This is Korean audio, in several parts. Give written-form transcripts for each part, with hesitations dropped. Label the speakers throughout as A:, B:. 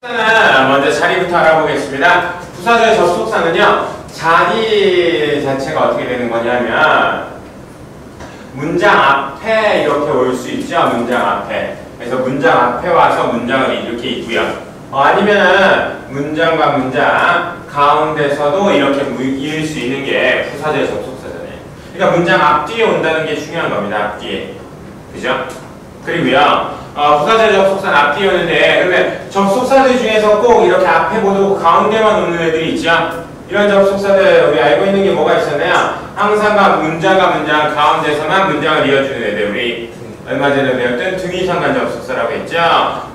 A: 일단은 먼저 자리부터 알아보겠습니다. 부사절 접속사는요, 자리 자체가 어떻게 되는 거냐면 문장 앞에 이렇게 올 수 있죠. 문장 앞에. 그래서 문장 앞에 와서 문장을 이렇게 있고요. 아니면은 문장과 문장 가운데서도 이렇게 이을 수 있는 게 부사절 접속사잖아요. 그러니까 문장 앞뒤에 온다는 게 중요한 겁니다. 앞뒤에. 그죠? 그리고요, 부사절 접속사는 앞뒤에 오는데, 그러면 접속사들 중에서 꼭 이렇게 앞에 못 오고 가운데만 오는 애들이 있죠? 이런 접속사들 우리 알고 있는 게 뭐가 있었나요? 항상 문장과 문장 가운데서만 문장을 이어주는 애들, 우리 얼마 전에 배웠던 등위 상관 접속사라고 했죠?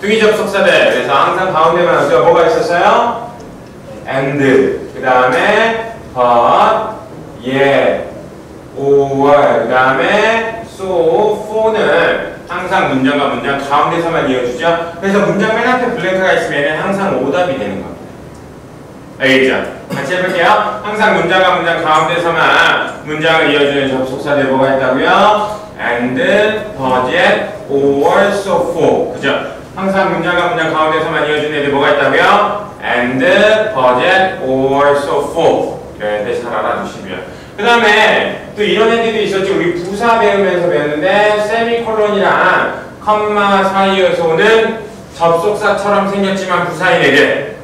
A: 등위 접속사들, 그래서 항상 가운데만 오죠. 뭐가 있었어요? and, 그 다음에 but, yet, or, 그 다음에 so, for는 항상 문장과 문장 가운데서만 이어주죠. 그래서 문장 맨 앞에 블랭크가 있으면 항상 오답이 되는 겁니다. 알겠죠? 같이 해볼게요. 항상 문장과 문장 가운데서만 문장을 이어주는 접속사들 뭐가 있다고요? and, but, yet, or, so, for. 그죠? 항상 문장과 문장 가운데서만 이어주는 애들 뭐가 있다고요? and, but, yet, or, so, for. 이런 애들 잘 알아두시고요. 그 다음에 또 이런 애들도 있었지. 우리 부사 배우면서 배웠는데 세미콜론이랑 컴마 사이에서 오는 접속사처럼 생겼지만 부사인 애들.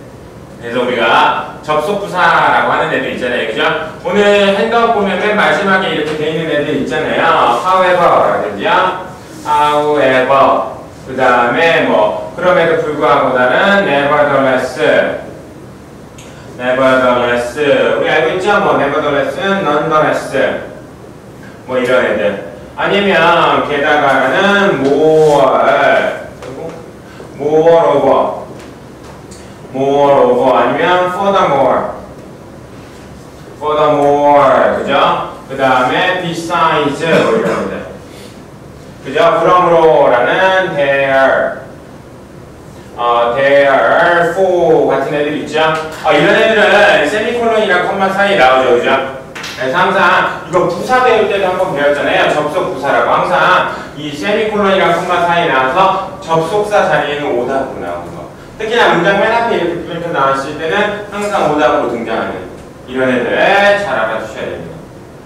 A: 그래서 우리가 접속부사라고 하는 애들 있잖아요. 그죠? 오늘 핸드아웃 보면 맨 마지막에 이렇게 돼 있는 애들 있잖아요. however라든지요. however. 그 다음에 뭐 그럼에도 불구하고다는 nevertheless. nevertheless. 우리 알고 있죠? 뭐 nevertheless, nonetheless. 뭐 이런 애들. 아니면 게다가는 moreover. moreover 아니면 furthermore. 그죠? 그 다음에 besides 뭐 이런 애들. 그죠? 그러므로라는 therefore 같은 애들 있죠? 이런 애들은 세미콜론이랑 컴마 사이에 나오죠. 그죠? 그래서 항상 이거 부사 배울 때도 한번 배웠잖아요. 접속 부사라고. 항상 이 세미콜론이랑 컴마 사이에 나와서 접속사 자리에는 오답으로 나오는 거. 특히나 문장 맨 앞에 이렇게 나왔을 때는 항상 오답으로 등장하는 이런 애들 잘 알아주셔야 됩니다.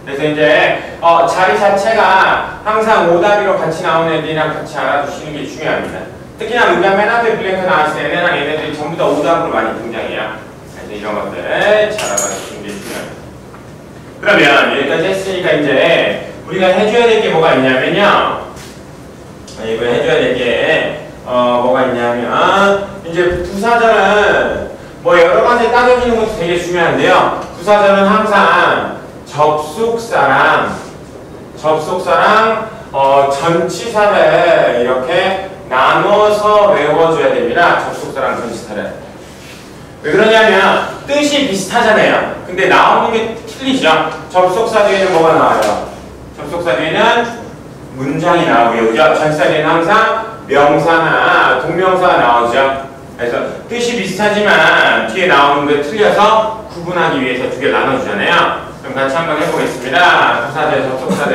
A: 그래서 이제 자리 자체가 항상 오답으로 같이 나오는 애들이랑 같이 알아주시는 게 중요합니다. 특히나 문장 맨 앞에 블랭크 나왔을 때는 얘네들이 전부 다 오답으로 많이 등장해요. 그래서 이런 것들 잘 알아주시는 게 중요합니다. 그러면 여기까지 했으니까 이제 우리가 해줘야 될 게 뭐가 있냐면요. 이번에 해줘야 될 게 뭐가 있냐면 이제 부사절은 뭐 여러 가지 따져주는 것도 되게 중요한데요. 부사절은 항상 접속사랑 전치사를 이렇게 나눠서 외워줘야 됩니다. 접속사랑 전치사를. 왜 그러냐면 뜻이 비슷하잖아요. 근데 나오는 게 틀리죠. 접속사 뒤에는 뭐가 나와요? 접속사 뒤에는 문장이 나오고요. 그죠? 전치사 뒤에는 항상 명사나 동명사가 나오죠. 그래서 뜻이 비슷하지만 뒤에 나오는 게 틀려서 구분하기 위해서 두 개 나눠주잖아요. 그럼 같이 한번 해보겠습니다. 부사절, 접속사들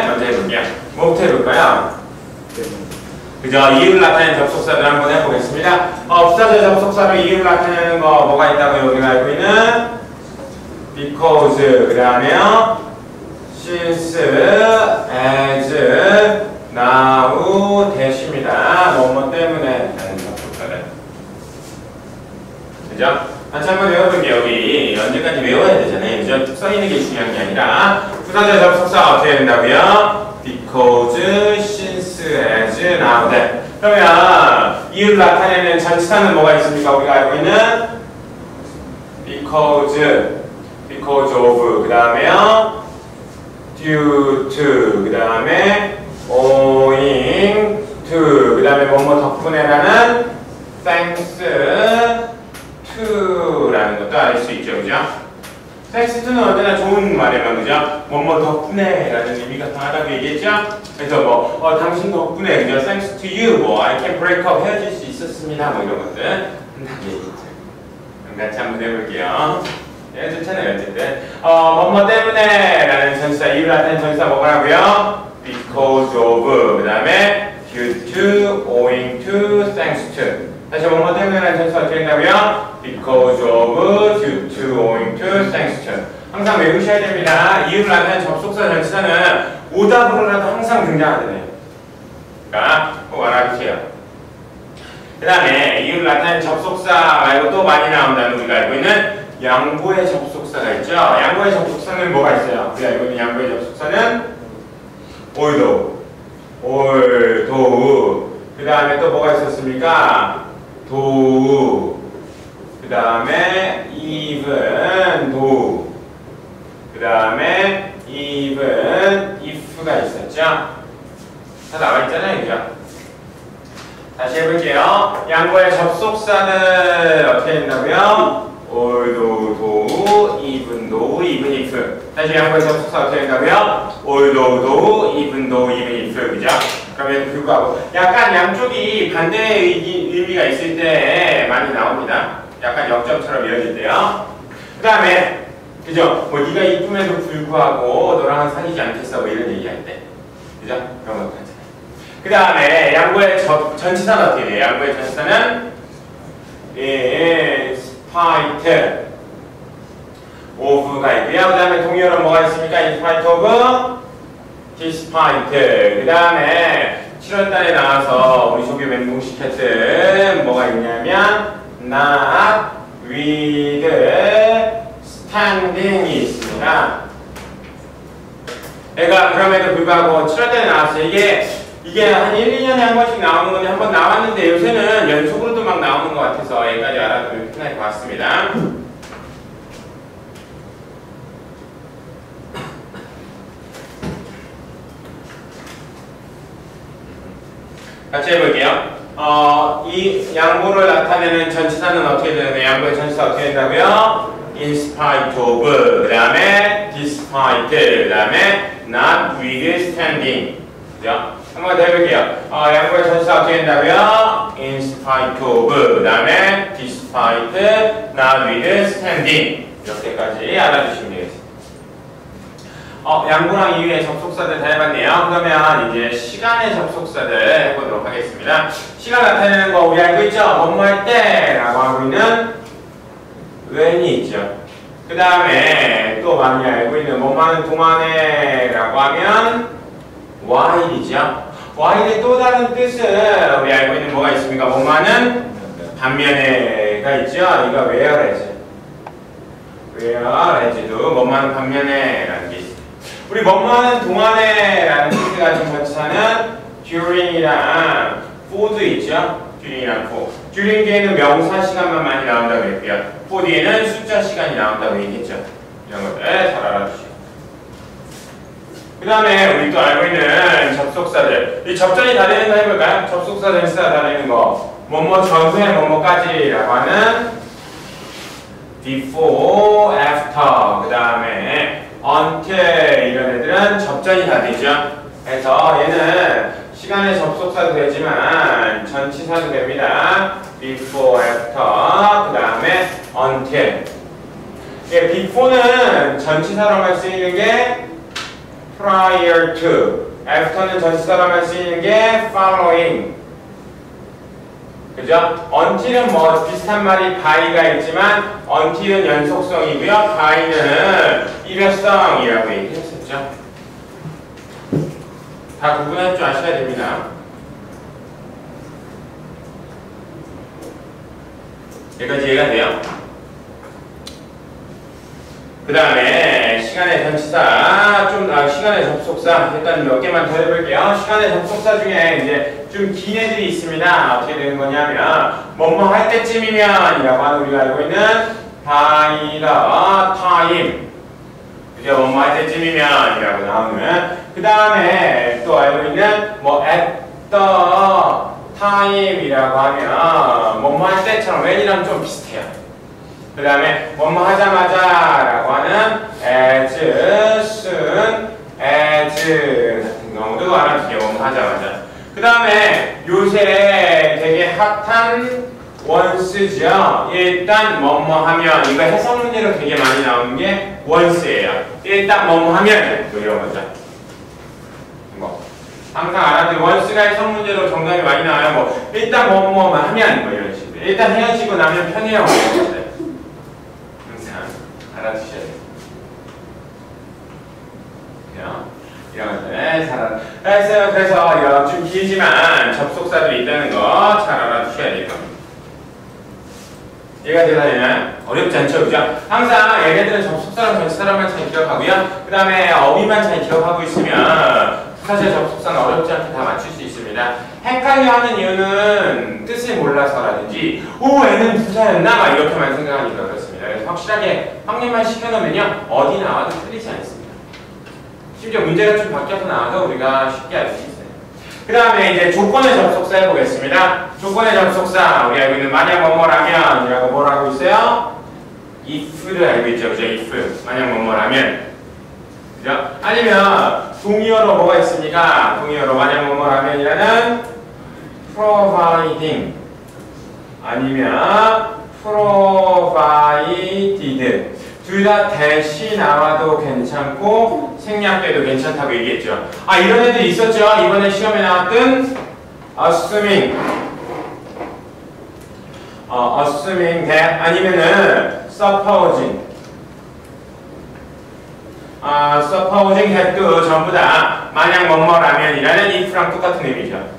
A: 먼저 해볼게요. 뭐부터 해볼까요? 그죠? 이유를 나타내는 접속사들 한번 해보겠습니다. 부사절 접속사로 이유를 나타내는 거 뭐가 있다고 여기가 알고 있는 because, 그 다음에요 since, as, now, 대시입니다. 뭐뭐 때문에 라는 접속사들. 그죠? 같이 한번 외워볼게요. 여기 언제까지 외워야 되잖아요. 그죠? 써있는 게 중요한 게 아니라 부사절 접속사 어떻게 된다고요? because, since, as, now. 네. 그러면 이유를 나타내는 전치사는 뭐가 있습니까? 우리가 알고 있는 because of, 그 다음에요 due to, 그 다음에 owing to, 그 다음에 뭐뭐 덕분에라는 thanks to 라는 것도 알 수 있죠. 그죠? thanks to는 언제나 좋은 말이면 그죠? 뭐뭐 덕분에 라는 의미가 강하다고 얘기했죠? 그래서 당신 덕분에 그죠? thanks to you, I can break up, 헤어질 수 있었습니다. 뭐 이런 것들 한다고 얘기했죠. 그럼 같이 한번 해볼게요. 네, 좋잖아요. 어쨌든 뭐뭐 때문에 라는 전치사, 이유를 나타내는 전치사 뭐라고요? because of, 그 다음에 due to, owing to, thanks to. 다시 뭐뭐 때문에라는 전치사 어떻게 된다고요? Because of, due to, owing to, thanks to. 항상 외우셔야 됩니다. 이유를 나타내는 접속사 전치사는 오답으로라도 항상 등장하잖아요. 그러니까 꼭 알아두세요. 그 다음에 이유를 나타내는 접속사 말고 또 많이 나온다는 우리가 알고 있는 양보의 접속사가 있죠. 양보의 접속사는 뭐가 있어요? 우리가 알고 있는 양보의 접속사는 although, 그 다음에 또 뭐가 있었습니까? though, 그 다음에 even, though, 그 다음에 even if가 있었죠. 다 나와 있잖아요, 그죠? 다시 해볼게요. 양보의 접속사는 어떻게 된다고요? although, though, even though, even if. 다시 양보의 접속사 어떻게 된다고요? although, though, even though, even if. 그죠? 그럼에도 불구하고 약간 양쪽이 반대의 의미가 있을 때 많이 나옵니다. 약간 역점처럼 이어질 때요. 그 다음에 그죠? 뭐 네가 이쁨에도 불구하고 너랑은 사귀지 않겠어 뭐 이런 얘기할 때. 그죠? 그런 것도 하잖아요. 그 다음에 양보의 전치사는 어떻게 돼요? 양보의 전치사는 spite of가 있고요. 그 다음에 동의어로 뭐가 있습니까? in spite of, despite. 그 다음에 7월달에 나와서 우리 조교 멘붕시켰던 뭐가 있냐면 not withstanding이 있습니다. 내가 그럼에도 불구하고 7월달에 나왔어요. 이게 한 1, 2년에 한 번씩 나오는 건데 한 번 나왔는데 요새는 연속으로도 막 나오는 것 같아서 여기까지 알아두면 편할 것 같습니다. 같이 해볼게요. 이 양보를 나타내는 전치사는 어떻게 되나요? 양보의 전치사 어떻게 된다고요? in spite of, 그 다음에 despite, 그 다음에 not withstanding. 그죠? 한번 더 해볼게요. 양보의 전치사 어떻게 된다고요? in spite of, 그 다음에 despite, not withstanding. 이렇게까지 알아주시면 되겠습니다. 양보랑 이유의 접속사들 다 해봤네요. 그러면 이제 시간의 접속사들 해보도록 하겠습니다. 시간 나타내는 거 우리 알고 있죠? 뭐뭐 할 때 라고 하고 있는 when이 있죠. 그 다음에 또 많이 알고 있는 뭐뭐 하는 동안에 라고 하면 while이죠. while의 또 다른 뜻은 우리 알고 있는 뭐가 있습니까? 뭐뭐 하는 반면에가 있죠. 이거 whereas도 뭐뭐 하는 반면에 라는 게 있어요. 우리 뭐뭐하는 동안에 라는 뜻이 가진 전치사는 during이랑 for도 있죠. during이랑 for. during 뒤에는 명사 시간만 많이 나온다고 했고요. for 뒤에는 숫자 시간이 나온다고 얘기했죠. 이런 것들 잘 알아주시고. 그 다음에 우리 또 알고 있는 접속사들. 이 접전이 다 되는 거 해볼까요? 접속사 전치사 다 되는 거. 뭐뭐 전후에 뭐뭐까지 라고 하는 before, after. 그 다음에 until 이런 애들은 접전이 다 되죠. 그래서 얘는 시간의 접속사도 되지만 전치사도 됩니다. before, after, 그 다음에 until. before는 전치사로만 쓰이는 게 prior to, after는 전치사로만 쓰이는 게 following. 그죠? until은 뭐 비슷한 말이 by가 있지만 until은 연속성이고요. by는 일회성이라고 얘기했었죠. 다 구분할 줄 아셔야 됩니다. 여기까지 이해가 돼요? 그 다음에 시간의 전치사, 시간의 접속사 일단 몇 개만 더 해볼게요. 시간의 접속사 중에 이제 좀 긴 애들이 있습니다. 어떻게 되는 거냐면 뭐뭐 할 때쯤이면 이라고 하는 우리가 알고 있는 by the time. 그죠? 뭐뭐 할 때쯤이면 이라고 나오는. 그 다음에 또 알고 있는 뭐 at the time 이라고 하면 뭐뭐 할 때처럼 when이랑 좀 비슷해요. 그 다음에 뭐뭐 하자마자 라고 하는 as soon as 같은 경우도 알아주세요. 뭐뭐 하자마자. 그 다음에 요새 되게 핫한 once죠. 일단 뭐뭐 하면, 이거 해석 문제로 되게 많이 나오는 게 once예요. 일단 뭐뭐 하면 뭐 이런 거죠. 뭐 항상 알아두고 once가 해석 문제로 정답이 많이 나와요. 뭐 일단 뭐뭐만 하면 뭐 이런 식으로. 일단 헤어지고 나면 편해요. 항상 알아두셔야 돼요. 이런 것들 잘 알아요. 그래서 이거 좀 길지만 접속사들이 있다는 거 잘 알아두셔야 돼요. 이해가 되나요? 어렵지 않죠, 그죠? 항상 얘네들은 접속사랑 전치사랑만 잘 기억하고요. 그 다음에 어휘만 잘 기억하고 있으면 사실 접속사는 어렵지 않게 다 맞출 수 있습니다. 헷갈려하는 이유는 뜻을 몰라서라든지 얘는 부사였나? 막 이렇게만 생각하니까 그렇습니다. 그래서 확실하게 확립만 시켜놓으면요 어디 나와도 틀리지 않습니다. 심지어 문제가 좀 바뀌어서 나와도 우리가 쉽게 알 수 있어요. 그 다음에 이제 조건의 접속사 해보겠습니다. 조건의 접속사 우리 알고 있는 만약 뭐뭐라면 이라고 뭐라고 있어요? if를 알고 있죠, 그죠? if 만약 뭐뭐라면, 그죠? 아니면 동의어로 뭐가 있습니까? 동의어로 만약 뭐뭐라면이라는 providing 아니면 provided 둘 다 대시 나와도 괜찮고 생략돼도 괜찮다고 얘기했죠. 이런 애들 있었죠. 이번에 시험에 나왔던 assuming that 아니면은 supposing that도 전부 다 만약 뭐뭐라면이라는 if랑 똑같은 의미죠.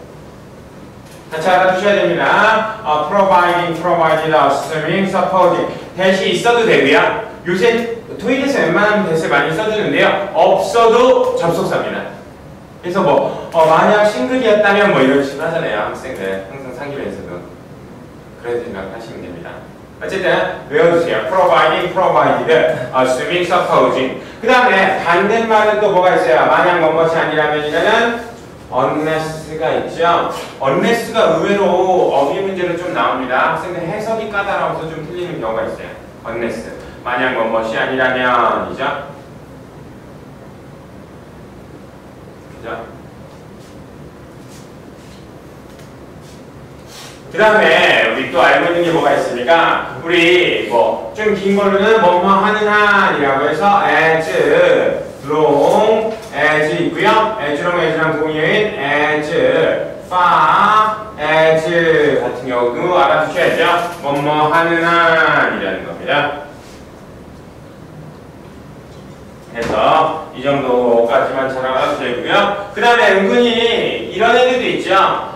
A: 같이 알아두셔야 됩니다. providing, provided, assuming, supposing 대시 있어도 되고요. 요새 토익에서 웬만하면 대시 많이 써주는데요. 없어도 접속사입니다. 그래서 만약 싱글이었다면 뭐 이런 식으로 하잖아요. 학생들 항상 상기면서도 그런 생각하시면 됩니다. 어쨌든 외워주세요. providing, provided, assuming, supposing. 그 다음에 반대말은 또 뭐가 있어요? 만약 뭐뭇이 아니라면이라는 unless가 있죠. unless가 의외로 어휘 문제로 좀 나옵니다. 학생들 해석이 까다로워서 좀 틀리는 경우가 있어요. unless 만약 뭐뭇이 아니라면이죠. 그죠? 그 다음에 우리 또 알고 있는 게 뭐가 있습니까? 우리 좀 긴 걸로는 뭐뭐 하는 한이라고 해서 as, long, as 있고요. as랑 동의어인 as, far, as 같은 경우도 알아두셔야죠. 뭐뭐 하는 한이라는 겁니다. 그래서 이 정도까지만 잘 알아두셔야고요. 그 다음에 은근히 이런 애들도 있죠.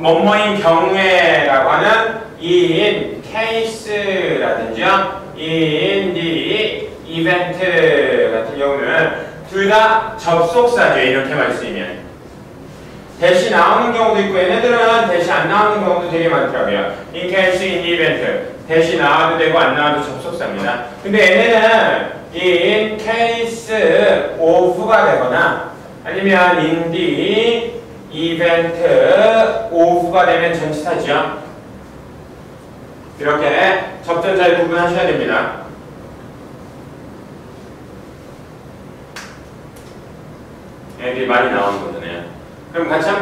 A: 뭐뭐인 경우에라고 하는 in case라든지요. in the event 같은 경우는 둘 다 접속사죠. 이렇게만 쓰이면. 대시 나오는 경우도 있고 얘네들은 대시 안 나오는 경우도 되게 많더라고요. in case, in the event. 대시 나와도 되고 안 나와도 접속사입니다. 근데 얘네는 in case of가 되거나 아니면 in the event of가 되면 전치사죠. 이렇게 접전 잘 구분하셔야 됩니다. 애들이 많이 나오는 거잖아요. 그럼 같이 한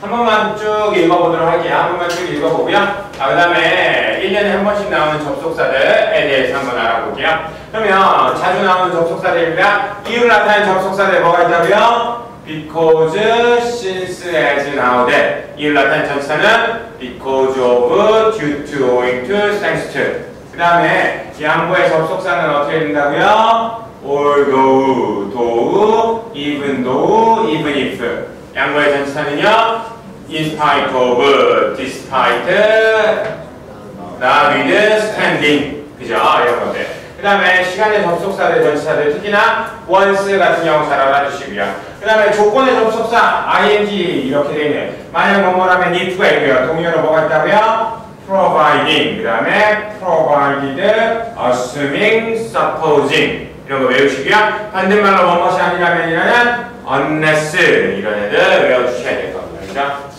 A: 번만 쭉 읽어보도록 할게요. 한 번만 쭉 읽어보고요. 그 다음에 1년에 한 번씩 나오는 접속사들에 대해서 한번 알아볼게요. 그러면 자주 나오는 접속사들입니다. 이유를 나타내는 접속사들 뭐가 있다고요? because, since, as, now, that. 이유를 나타내는 전치사는 because of, due to, owing to, thanks to. 그 다음에 양보의 접속사는 어떻게 된다고요? although, though, even though, even if. 양보의 전치사는요? in spite of, despite, notwithstanding. 그죠? 이런 것들. 그 다음에 시간의 접속사들, 전치사들, 특히나 once 같은 경우 잘 알아주시고요. 그 다음에 조건의 접속사, ing 이렇게 되어 있네요. 만약 뭐뭐라면 if가 있고요. 동의어로 뭐가 있다고요? providing, 그 다음에 provided, assuming, supposing 이런 거 외우시고요. 반대말로 뭐뭇이 아니라면이라는 unless 이런 애들 외워주셔야 될 겁니다. 그죠?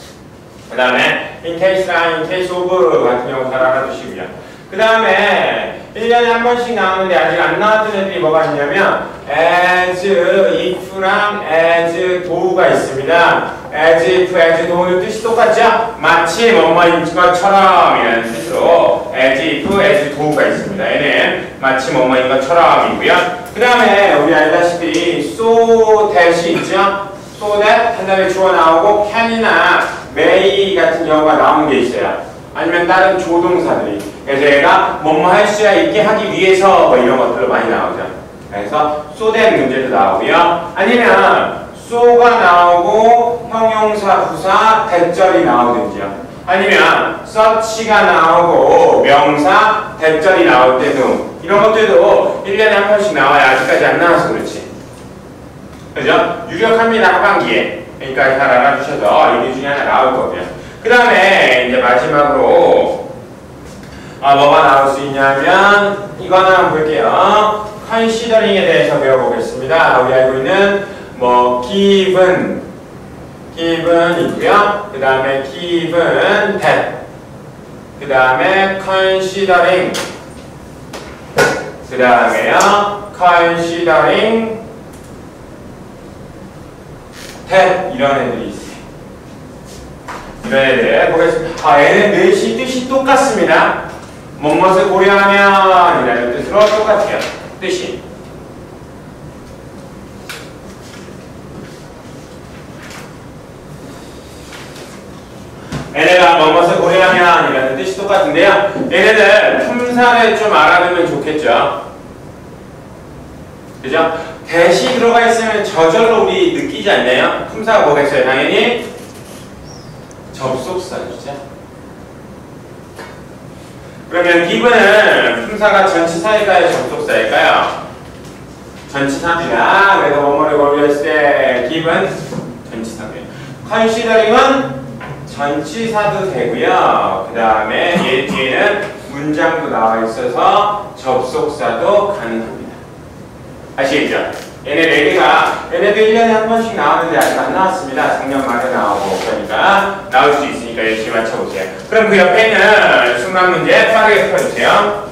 A: 그 다음에 in case랑 in case of 같은 경우 잘 알아두시고요. 그 다음에 1년에 한 번씩 나오는데 아직 안 나왔던 애들이 뭐가 있냐면 as, if랑 as, though가 있습니다. as, if, as, though는 뜻이 똑같죠? 마치 뭐뭐인 것처럼 이라는 뜻으로 as, if, as, though가 있습니다. 얘는 마치 뭐뭐인 것처럼이고요. 그 다음에 우리 알다시피 so, that이 있죠? so that 한 다음에 주어 나오고 can이나 may 같은 경우가 나오는 게 있어요. 아니면 다른 조동사들이. 그래서 얘가 뭐뭐 할 수 있게 하기 위해서 뭐 이런 것들 많이 나오죠. 그래서 so that 문제도 나오고요. 아니면 so가 나오고 형용사, 부사, 대절이 나오든지요. 아니면 such가 나오고 명사, 대절이 나올 때도 이런 것들도 1년에 한 번씩 나와요. 아직까지 안 나와서 그렇지. 그죠? 유력합니다. 하반기에. 그러니까 잘 알아주셔서 이 중에 하나 나올 거고요. 그 다음에 이제 마지막으로 뭐가 나올 수 있냐면 이거는 한번 볼게요. considering에 대해서 배워보겠습니다. 우리 알고 있는 뭐 given 있고요. 그 다음에 given that, 그 다음에 considering, 그 다음에요 considering that 이런 애들이 있어요. 이런 애들 보겠습니다. 얘는 넷이 뜻이 똑같습니다. 무엇을 고려하면 이라는 뜻으로 똑같아요. 뜻이. 얘네가 무엇을 고려하면 이라는 뜻이 똑같은데요. 얘네들 품사를 좀 알아두면 좋겠죠. 그죠? 대시 들어가 있으면 저절로 우리 느끼지 않나요? 품사가 뭐겠어요? 당연히 접속사죠. 그러면 given은 품사가 전치사일까요? 접속사일까요? 전치사입니다. 그래서 뭐뭐를 고려했을 때 given 전치사고요. considering은 전치사도 되고요. 그 다음에 얘 뒤에는 문장도 나와 있어서 접속사도 가능합니다. 아시겠죠? 얘네들 1년에 한 번씩 나오는데 아직 안 나왔습니다. 작년 말에 나오고 그러니까 나올 수 있으니까 열심히 맞춰보세요. 그럼 그 옆에 있는 순간 문제 빠르게 풀어주세요.